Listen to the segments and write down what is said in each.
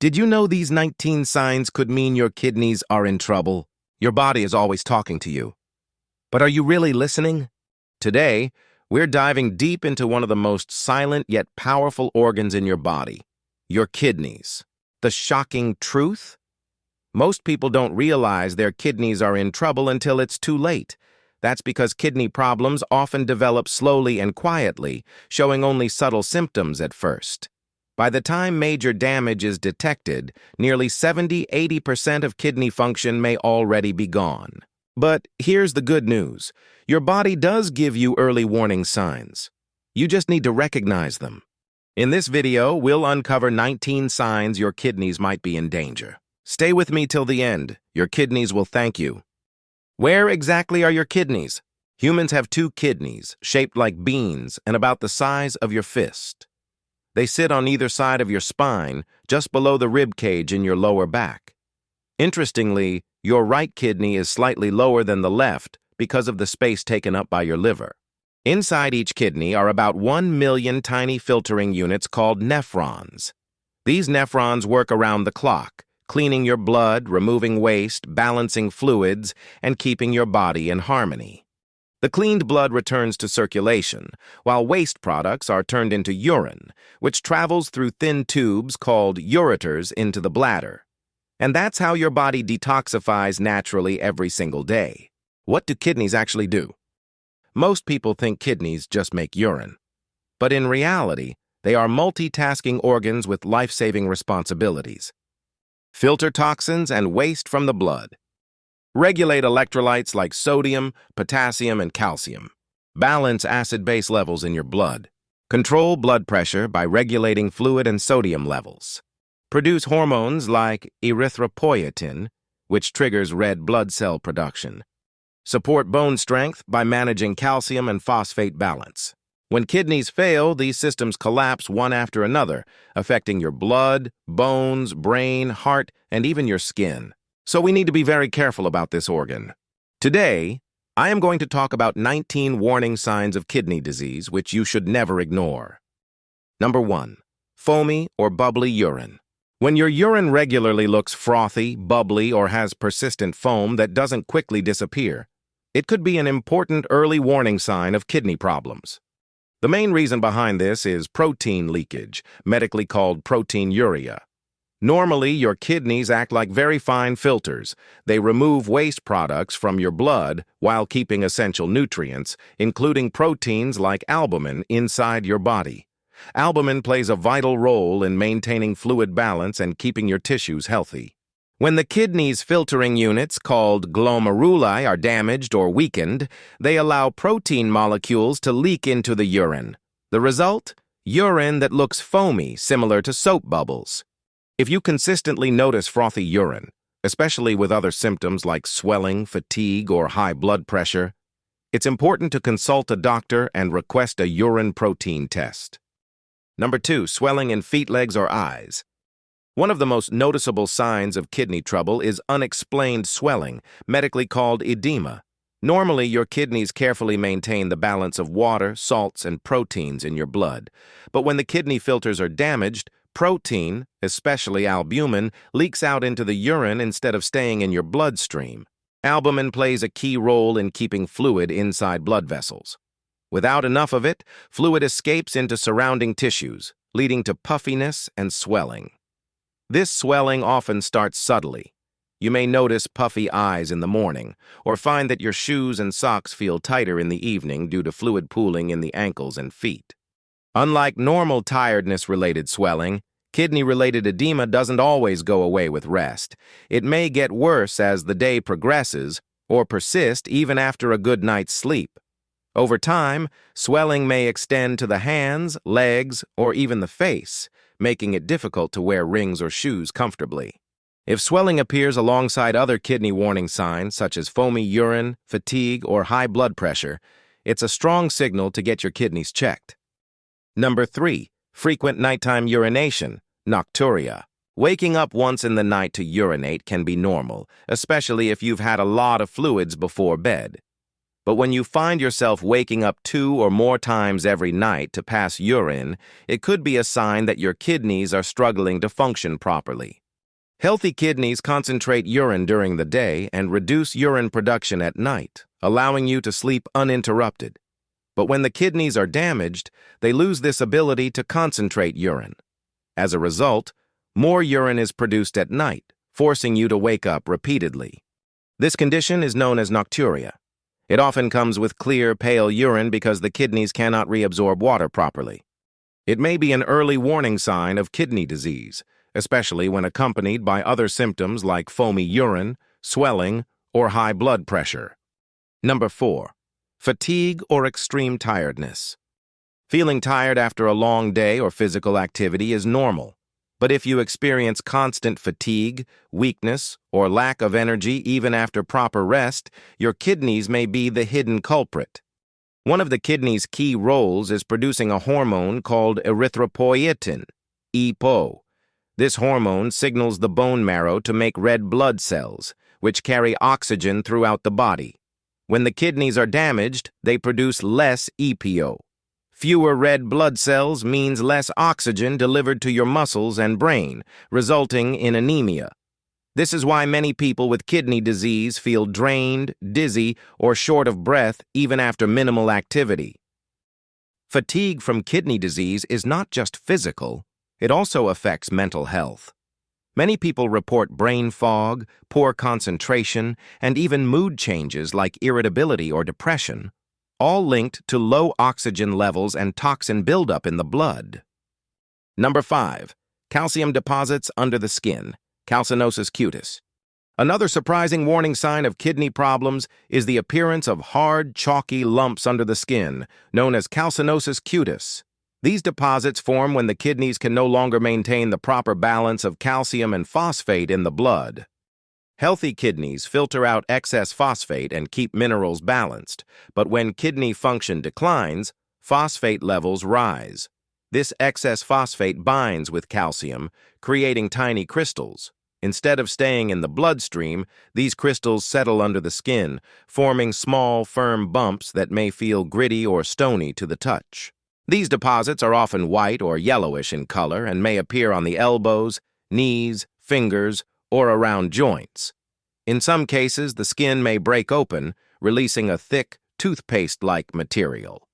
Did you know these 19 signs could mean your kidneys are in trouble? Your body is always talking to you. But are you really listening? Today, we're diving deep into one of the most silent yet powerful organs in your body, your kidneys. The shocking truth? Most people don't realize their kidneys are in trouble until it's too late. That's because kidney problems often develop slowly and quietly, showing only subtle symptoms at first. By the time major damage is detected, nearly 70–80% of kidney function may already be gone. But here's the good news. Your body does give you early warning signs. You just need to recognize them. In this video, we'll uncover 19 signs your kidneys might be in danger. Stay with me till the end. Your kidneys will thank you. Where exactly are your kidneys? Humans have two kidneys, shaped like beans and about the size of your fist. They sit on either side of your spine, just below the rib cage in your lower back. Interestingly, your right kidney is slightly lower than the left because of the space taken up by your liver. Inside each kidney are about 1 million tiny filtering units called nephrons. These nephrons work around the clock, cleaning your blood, removing waste, balancing fluids, and keeping your body in harmony. The cleaned blood returns to circulation, while waste products are turned into urine, which travels through thin tubes called ureters into the bladder. And that's how your body detoxifies naturally every single day. What do kidneys actually do? Most people think kidneys just make urine. But in reality, they are multitasking organs with life-saving responsibilities. Filter toxins and waste from the blood. Regulate electrolytes like sodium, potassium, and calcium. Balance acid-base levels in your blood. Control blood pressure by regulating fluid and sodium levels. Produce hormones like erythropoietin, which triggers red blood cell production. Support bone strength by managing calcium and phosphate balance. When kidneys fail, these systems collapse one after another, affecting your blood, bones, brain, heart, and even your skin. So we need to be very careful about this organ. Today, I am going to talk about 19 warning signs of kidney disease which you should never ignore. Number 1. Foamy or bubbly urine. When your urine regularly looks frothy, bubbly, or has persistent foam that doesn't quickly disappear, it could be an important early warning sign of kidney problems. The main reason behind this is protein leakage, medically called proteinuria. Normally, your kidneys act like very fine filters. They remove waste products from your blood while keeping essential nutrients, including proteins like albumin, inside your body. Albumin plays a vital role in maintaining fluid balance and keeping your tissues healthy. When the kidney's filtering units, called glomeruli, are damaged or weakened, they allow protein molecules to leak into the urine. The result? Urine that looks foamy, similar to soap bubbles. If you consistently notice frothy urine, especially with other symptoms like swelling, fatigue, or high blood pressure, it's important to consult a doctor and request a urine protein test. Number 2, swelling in feet, legs, or eyes. One of the most noticeable signs of kidney trouble is unexplained swelling, medically called edema. Normally, your kidneys carefully maintain the balance of water, salts, and proteins in your blood. But when the kidney filters are damaged, protein, especially albumin, leaks out into the urine instead of staying in your bloodstream. Albumin plays a key role in keeping fluid inside blood vessels. Without enough of it, fluid escapes into surrounding tissues, leading to puffiness and swelling. This swelling often starts subtly. You may notice puffy eyes in the morning, or find that your shoes and socks feel tighter in the evening due to fluid pooling in the ankles and feet. Unlike normal tiredness-related swelling, kidney-related edema doesn't always go away with rest. It may get worse as the day progresses, or persist even after a good night's sleep. Over time, swelling may extend to the hands, legs, or even the face, making it difficult to wear rings or shoes comfortably. If swelling appears alongside other kidney warning signs, such as foamy urine, fatigue, or high blood pressure, it's a strong signal to get your kidneys checked. Number 3. Frequent nighttime urination, nocturia. Waking up once in the night to urinate can be normal, especially if you've had a lot of fluids before bed. But when you find yourself waking up 2 or more times every night to pass urine, it could be a sign that your kidneys are struggling to function properly. Healthy kidneys concentrate urine during the day and reduce urine production at night, allowing you to sleep uninterrupted. But when the kidneys are damaged, they lose this ability to concentrate urine. As a result, more urine is produced at night, forcing you to wake up repeatedly. This condition is known as nocturia. It often comes with clear, pale urine because the kidneys cannot reabsorb water properly. It may be an early warning sign of kidney disease, especially when accompanied by other symptoms like foamy urine, swelling, or high blood pressure. Number 4. Fatigue or extreme tiredness. Feeling tired after a long day or physical activity is normal. But if you experience constant fatigue, weakness, or lack of energy even after proper rest, your kidneys may be the hidden culprit. One of the kidney's key roles is producing a hormone called erythropoietin, EPO. This hormone signals the bone marrow to make red blood cells, which carry oxygen throughout the body. When the kidneys are damaged, they produce less EPO. Fewer red blood cells means less oxygen delivered to your muscles and brain, resulting in anemia. This is why many people with kidney disease feel drained, dizzy, or short of breath even after minimal activity. Fatigue from kidney disease is not just physical, it also affects mental health. Many people report brain fog, poor concentration, and even mood changes like irritability or depression, all linked to low oxygen levels and toxin buildup in the blood. Number 5. Calcium deposits under the skin, calcinosis cutis. Another surprising warning sign of kidney problems is the appearance of hard, chalky lumps under the skin, known as calcinosis cutis. These deposits form when the kidneys can no longer maintain the proper balance of calcium and phosphate in the blood. Healthy kidneys filter out excess phosphate and keep minerals balanced, but when kidney function declines, phosphate levels rise. This excess phosphate binds with calcium, creating tiny crystals. Instead of staying in the bloodstream, these crystals settle under the skin, forming small, firm bumps that may feel gritty or stony to the touch. These deposits are often white or yellowish in color and may appear on the elbows, knees, fingers, or around joints. In some cases, the skin may break open, releasing a thick, toothpaste-like material.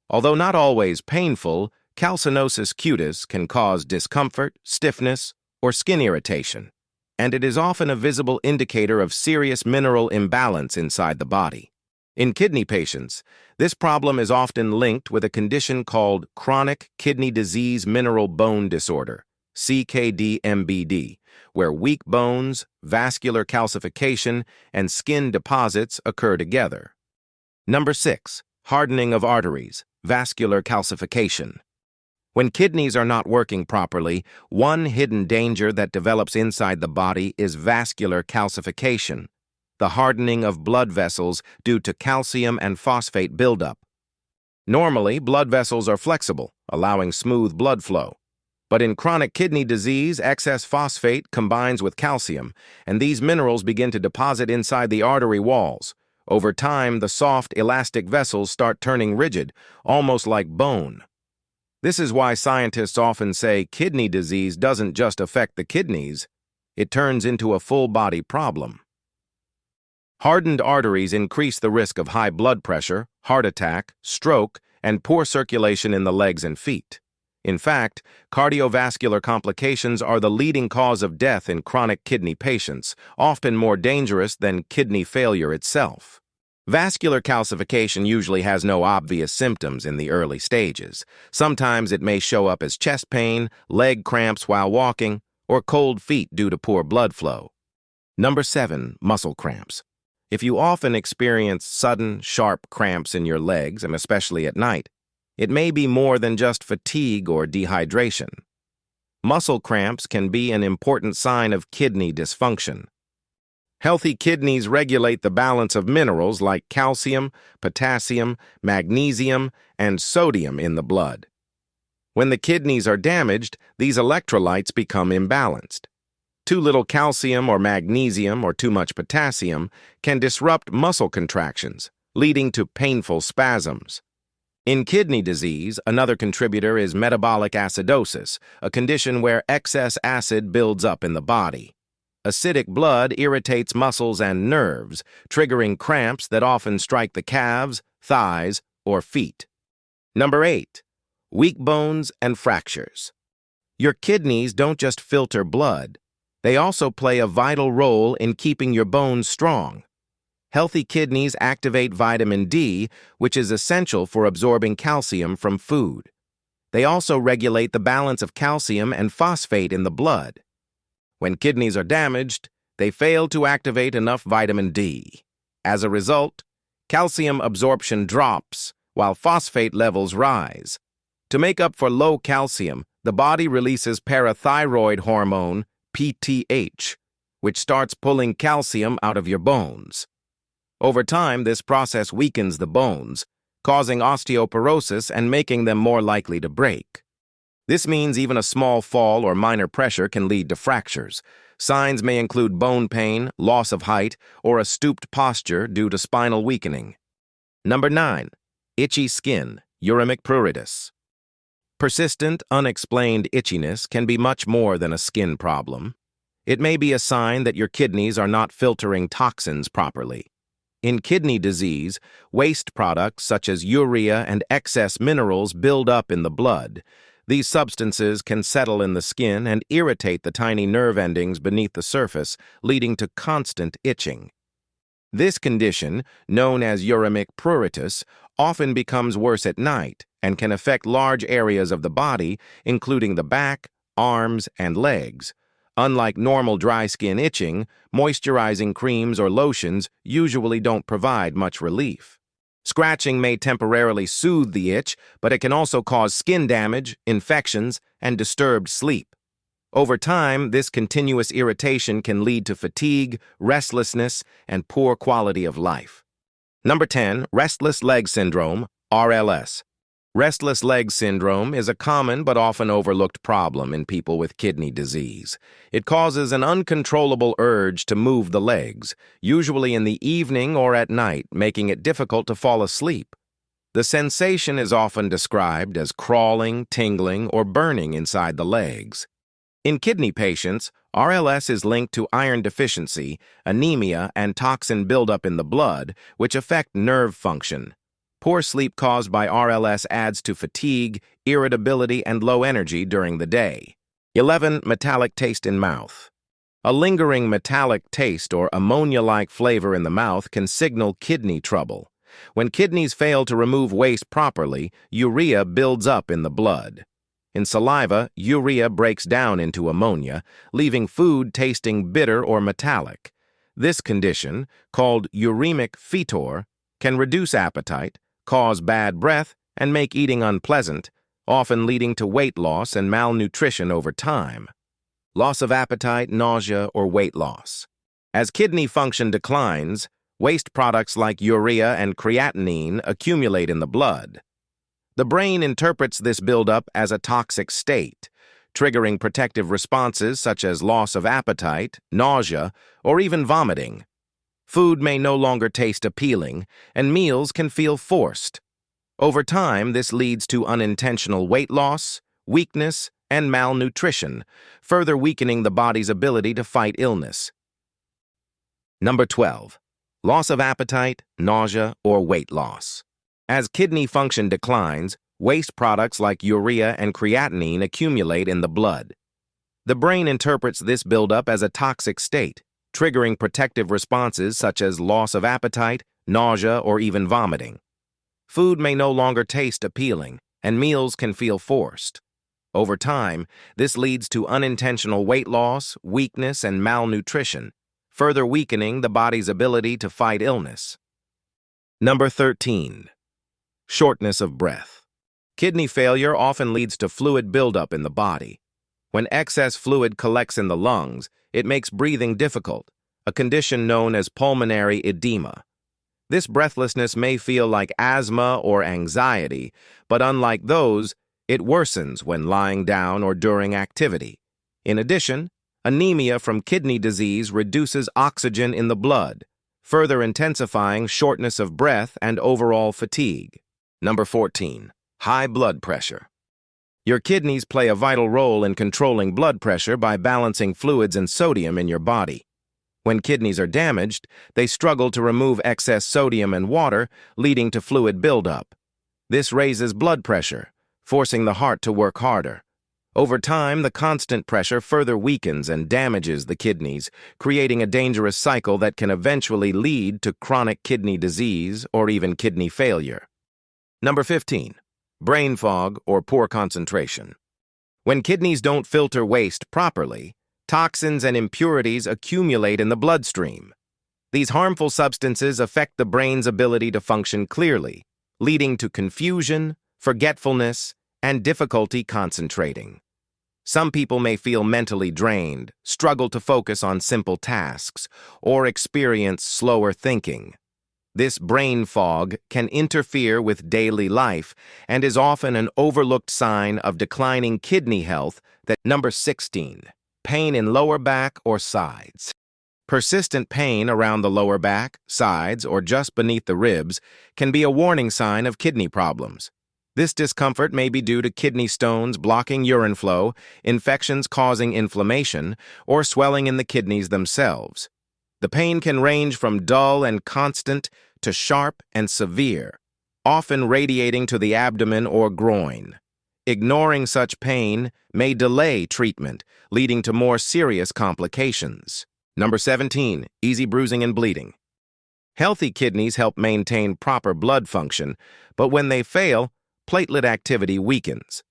Although not always painful, calcinosis cutis can cause discomfort, stiffness, or skin irritation, and it is often a visible indicator of serious mineral imbalance inside the body. In kidney patients, this problem is often linked with a condition called chronic kidney disease mineral bone disorder, CKD-MBD, where weak bones, vascular calcification, and skin deposits occur together. Number 6. Hardening of arteries, vascular calcification. When kidneys are not working properly, one hidden danger that develops inside the body is vascular calcification, the hardening of blood vessels due to calcium and phosphate buildup. Normally, blood vessels are flexible, allowing smooth blood flow. But in chronic kidney disease, excess phosphate combines with calcium, and these minerals begin to deposit inside the artery walls. Over time, the soft, elastic vessels start turning rigid, almost like bone. This is why scientists often say kidney disease doesn't just affect the kidneys, it turns into a full-body problem. Hardened arteries increase the risk of high blood pressure, heart attack, stroke, and poor circulation in the legs and feet. In fact, cardiovascular complications are the leading cause of death in chronic kidney patients, often more dangerous than kidney failure itself. Vascular calcification usually has no obvious symptoms in the early stages. Sometimes it may show up as chest pain, leg cramps while walking, or cold feet due to poor blood flow. Number 7. Muscle cramps. If you often experience sudden, sharp cramps in your legs, and especially at night, it may be more than just fatigue or dehydration. Muscle cramps can be an important sign of kidney dysfunction. Healthy kidneys regulate the balance of minerals like calcium, potassium, magnesium, and sodium in the blood. When the kidneys are damaged, these electrolytes become imbalanced. Too little calcium or magnesium or too much potassium can disrupt muscle contractions, leading to painful spasms. In kidney disease, another contributor is metabolic acidosis, a condition where excess acid builds up in the body. Acidic blood irritates muscles and nerves, triggering cramps that often strike the calves, thighs, or feet. Number 8. Weak bones and fractures. Your kidneys don't just filter blood. They also play a vital role in keeping your bones strong. Healthy kidneys activate vitamin D, which is essential for absorbing calcium from food. They also regulate the balance of calcium and phosphate in the blood. When kidneys are damaged, they fail to activate enough vitamin D. As a result, calcium absorption drops while phosphate levels rise. To make up for low calcium, the body releases parathyroid hormone, PTH, which starts pulling calcium out of your bones. Over time, this process weakens the bones, causing osteoporosis and making them more likely to break. This means even a small fall or minor pressure can lead to fractures. Signs may include bone pain, loss of height, or a stooped posture due to spinal weakening. Number 9. Itchy skin, uremic pruritus. Persistent, unexplained itchiness can be much more than a skin problem. It may be a sign that your kidneys are not filtering toxins properly. In kidney disease, waste products such as urea and excess minerals build up in the blood. These substances can settle in the skin and irritate the tiny nerve endings beneath the surface, leading to constant itching. This condition, known as uremic pruritus, often becomes worse at night and can affect large areas of the body, including the back, arms, and legs. Unlike normal dry skin itching, moisturizing creams or lotions usually don't provide much relief. Scratching may temporarily soothe the itch, but it can also cause skin damage, infections, and disturbed sleep. Over time, this continuous irritation can lead to fatigue, restlessness, and poor quality of life. Number 10. Restless leg syndrome, RLS. Restless leg syndrome is a common but often overlooked problem in people with kidney disease. It causes an uncontrollable urge to move the legs, usually in the evening or at night, making it difficult to fall asleep. The sensation is often described as crawling, tingling, or burning inside the legs. In kidney patients, RLS is linked to iron deficiency, anemia, and toxin buildup in the blood, which affect nerve function. Poor sleep caused by RLS adds to fatigue, irritability, and low energy during the day. 11. Metallic taste in mouth. A lingering metallic taste or ammonia-like flavor in the mouth can signal kidney trouble. When kidneys fail to remove waste properly, urea builds up in the blood. In saliva, urea breaks down into ammonia, leaving food tasting bitter or metallic. This condition, called uremic fetor, can reduce appetite, cause bad breath, and make eating unpleasant, often leading to weight loss and malnutrition over time. Loss of appetite, nausea, or weight loss. As kidney function declines, waste products like urea and creatinine accumulate in the blood. The brain interprets this buildup as a toxic state, triggering protective responses such as loss of appetite, nausea, or even vomiting. Food may no longer taste appealing, and meals can feel forced. Over time, this leads to unintentional weight loss, weakness, and malnutrition, further weakening the body's ability to fight illness. Number 12. Loss of appetite, nausea, or weight loss. As kidney function declines, waste products like urea and creatinine accumulate in the blood. The brain interprets this buildup as a toxic state, triggering protective responses such as loss of appetite, nausea, or even vomiting. Food may no longer taste appealing, and meals can feel forced. Over time, this leads to unintentional weight loss, weakness, and malnutrition, further weakening the body's ability to fight illness. Number 13. Shortness of breath. Kidney failure often leads to fluid buildup in the body. When excess fluid collects in the lungs, it makes breathing difficult, a condition known as pulmonary edema. This breathlessness may feel like asthma or anxiety, but unlike those, it worsens when lying down or during activity. In addition, anemia from kidney disease reduces oxygen in the blood, further intensifying shortness of breath and overall fatigue. Number 14. High blood pressure. Your kidneys play a vital role in controlling blood pressure by balancing fluids and sodium in your body. When kidneys are damaged, they struggle to remove excess sodium and water, leading to fluid buildup. This raises blood pressure, forcing the heart to work harder. Over time, the constant pressure further weakens and damages the kidneys, creating a dangerous cycle that can eventually lead to chronic kidney disease or even kidney failure. Number 15. Brain fog or poor concentration. When kidneys don't filter waste properly, toxins and impurities accumulate in the bloodstream. These harmful substances affect the brain's ability to function clearly, leading to confusion, forgetfulness, and difficulty concentrating. Some people may feel mentally drained, struggle to focus on simple tasks, or experience slower thinking. This brain fog can interfere with daily life and is often an overlooked sign of declining kidney health. Number 16. Pain in lower back or sides. Persistent pain around the lower back, sides, or just beneath the ribs can be a warning sign of kidney problems. This discomfort may be due to kidney stones blocking urine flow, infections causing inflammation, or swelling in the kidneys themselves. The pain can range from dull and constant to sharp and severe, often radiating to the abdomen or groin. Ignoring such pain may delay treatment, leading to more serious complications. Number 17. Easy bruising and bleeding. Healthy kidneys help maintain proper blood function, but when they fail, platelet activity weakens.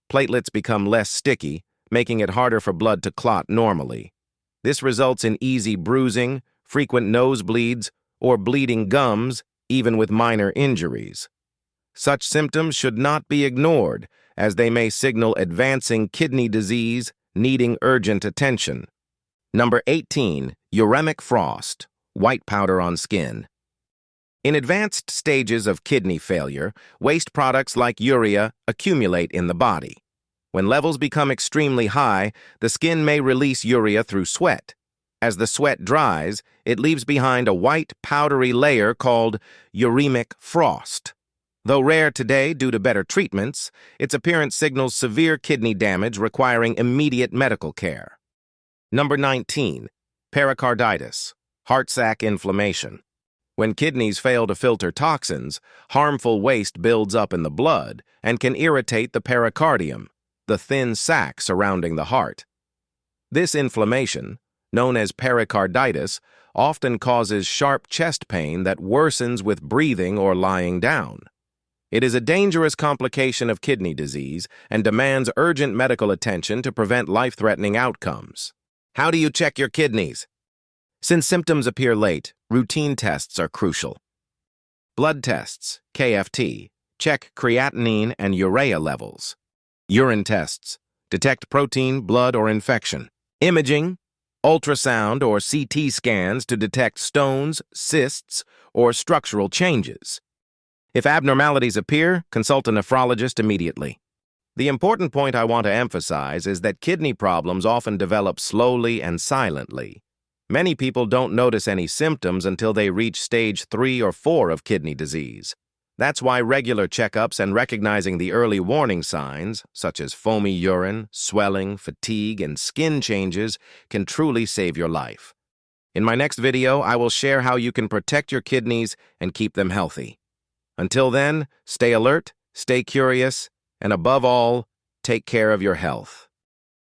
Platelets become less sticky, making it harder for blood to clot normally. This results in easy bruising, frequent nosebleeds, or bleeding gums, even with minor injuries. Such symptoms should not be ignored, as they may signal advancing kidney disease needing urgent attention. Number 18. Uremic frost, white powder on skin. In advanced stages of kidney failure, waste products like urea accumulate in the body. When levels become extremely high, the skin may release urea through sweat. As the sweat dries, it leaves behind a white, powdery layer called uremic frost. Though rare today due to better treatments, its appearance signals severe kidney damage requiring immediate medical care. Number 19. Pericarditis, heart sac inflammation. When kidneys fail to filter toxins, harmful waste builds up in the blood and can irritate the pericardium, the thin sac surrounding the heart. This inflammation, known as pericarditis, often causes sharp chest pain that worsens with breathing or lying down. It is a dangerous complication of kidney disease and demands urgent medical attention to prevent life-threatening outcomes. How do you check your kidneys? Since symptoms appear late, routine tests are crucial. Blood tests, KFT, check creatinine and urea levels. Urine tests, detect protein, blood, or infection. Imaging, ultrasound or CT scans to detect stones, cysts, or structural changes. If abnormalities appear, consult a nephrologist immediately. The important point I want to emphasize is that kidney problems often develop slowly and silently. Many people don't notice any symptoms until they reach stage 3 or 4 of kidney disease. That's why regular checkups and recognizing the early warning signs, such as foamy urine, swelling, fatigue, and skin changes, can truly save your life. In my next video, I will share how you can protect your kidneys and keep them healthy. Until then, stay alert, stay curious, and above all, take care of your health.